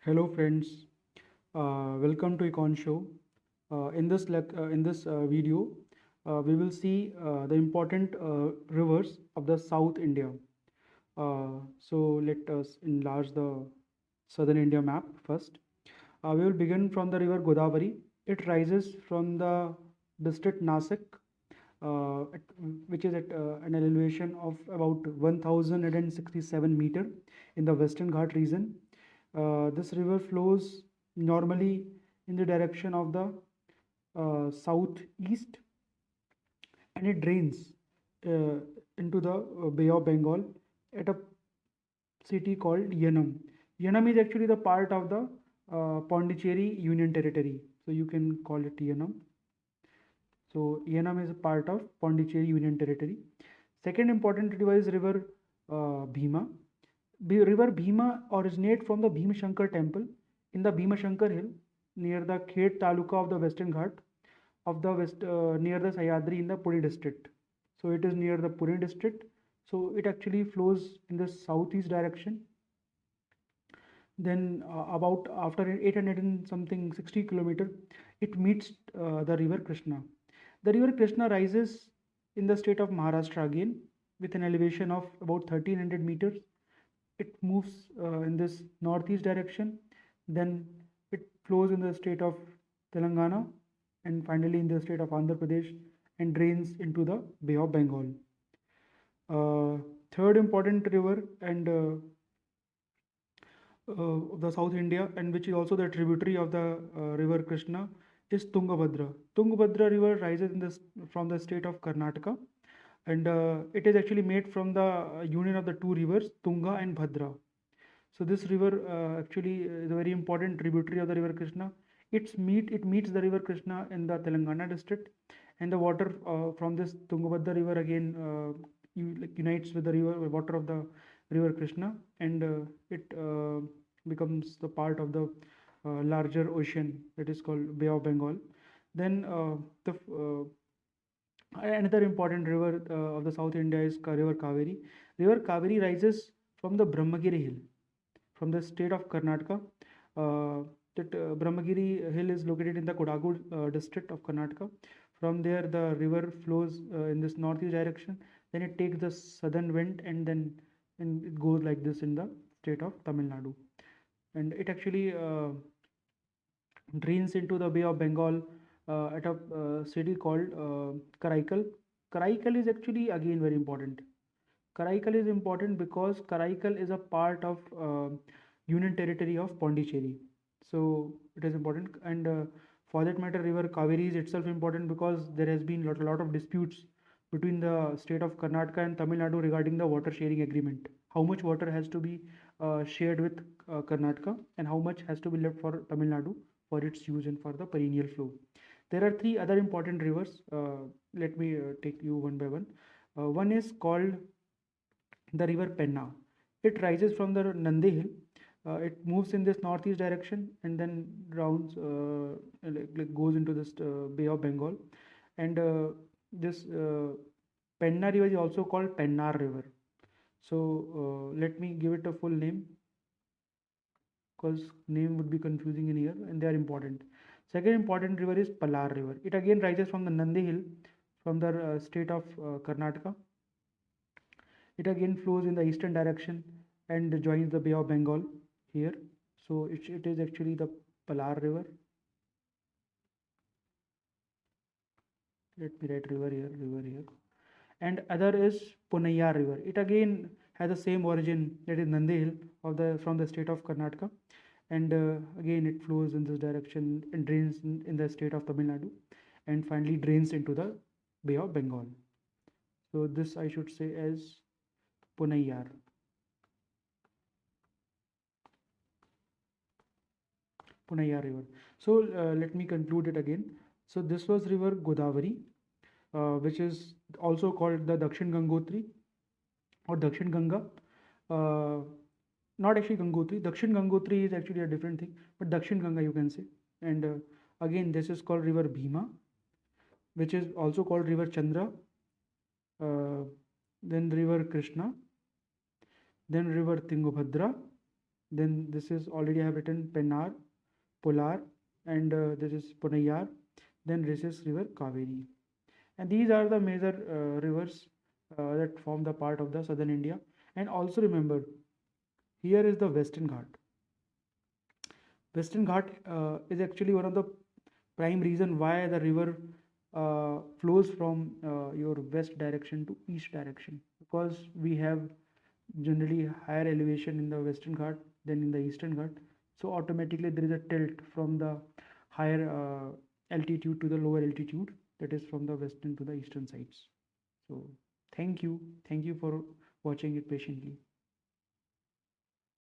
Hello friends, welcome to Econ Show. In this video, we will see the important rivers of the South India. So let us enlarge the Southern India map first. We will begin from the river Godavari. It rises from the district Nasik, which is at an elevation of about 1067 meter in the Western Ghat region. This river flows normally in the direction of the southeast, and it drains uh, into the Bay of Bengal at a city called Yanam. Yanam is actually the part of the Pondicherry Union Territory, so you can call it Yanam. So Yanam is a part of Pondicherry Union Territory. Second important river is river Bhima. River Bhima originates from the Bhimashankar temple in the Bhimashankar hill near the Khed taluka of the Western Ghat of the west near the Sayadri in the Puri district. So it is near the Puri district. So it actually flows in the southeast direction. Then about after 800 and something 60 kilometer, it meets the river Krishna. The river Krishna rises in the state of Maharashtra again with an elevation of about 1300 meters. It moves in this northeast direction, then it flows in the state of Telangana, and finally in the state of Andhra Pradesh, and drains into the Bay of Bengal. Third important river and of the South India, and which is also the tributary of the river Krishna, is Tungabhadra. Tungabhadra river rises from the state of Karnataka, and it is actually made from the union of the two rivers Tunga and Bhadra. So this river actually is a very important tributary of the river Krishna. It meets the river Krishna in the Telangana district, and the water from this Tungabhadra river again unites with the river water of the river Krishna, and it becomes the part of the larger ocean that is called Bay of Bengal. Then another important river of the South India is river Kaveri. River Kaveri rises from the Brahmagiri hill from the state of Karnataka. That Brahmagiri hill is located in the Kodagu district of Karnataka. From there, the river flows in this northeast direction. Then it takes the southern wind, and it goes like this in the state of Tamil Nadu. And it actually drains into the Bay of Bengal at a city called Karaikal. Karaikal is actually again very important. Karaikal is important because Karaikal is a part of Union Territory of Pondicherry. So it is important, and for that matter, River Kaveri is itself important because there has been lot of disputes between the state of Karnataka and Tamil Nadu regarding the water sharing agreement. How much water has to be shared with Karnataka, and how much has to be left for Tamil Nadu for its use and for the perennial flow. There are three other important rivers. Let me take you one by one. One is called the river Penna. It rises from the Nandi hill. It moves in this northeast direction and then rounds like goes into this Bay of Bengal. And this Penna river is also called Pennar river. So let me give it a full name because name would be confusing in here, and they are important. Second important river is Palar river. It again rises from the Nandi hill from the state of Karnataka. It again flows in the eastern direction and joins the Bay of Bengal here. So it is actually the Palar river. Let me write river here. And other is Punaya river. It again has the same origin, that is Nandi hill of the from the state of Karnataka, and again it flows in this direction and drains in the state of Tamil Nadu, and finally drains into the Bay of Bengal. So this I should say as Punayar. Punayar river. So let me conclude it again. So this was river Godavari, which is also called the Dakshin Gangotri or Dakshin Ganga. Uh, Not actually Gangotri. Dakshin Gangotri is actually a different thing, but Dakshin Ganga you can say. And again, this is called river Bhima, which is also called river Chandra, then river Krishna, then river Tungabhadra, Then this is already I have written Pennar, Polar, and this is Ponayar. Then this is river Kaveri. And these are the major rivers that form the part of the southern India. And also remember, here is the Western Ghat. Western Ghat is actually one of the prime reason why the river flows from your west direction to east direction, because we have generally higher elevation in the Western Ghat than in the Eastern Ghat. So automatically there is a tilt from the higher altitude to the lower altitude, that is from the western to the eastern sides. So thank you for watching it patiently.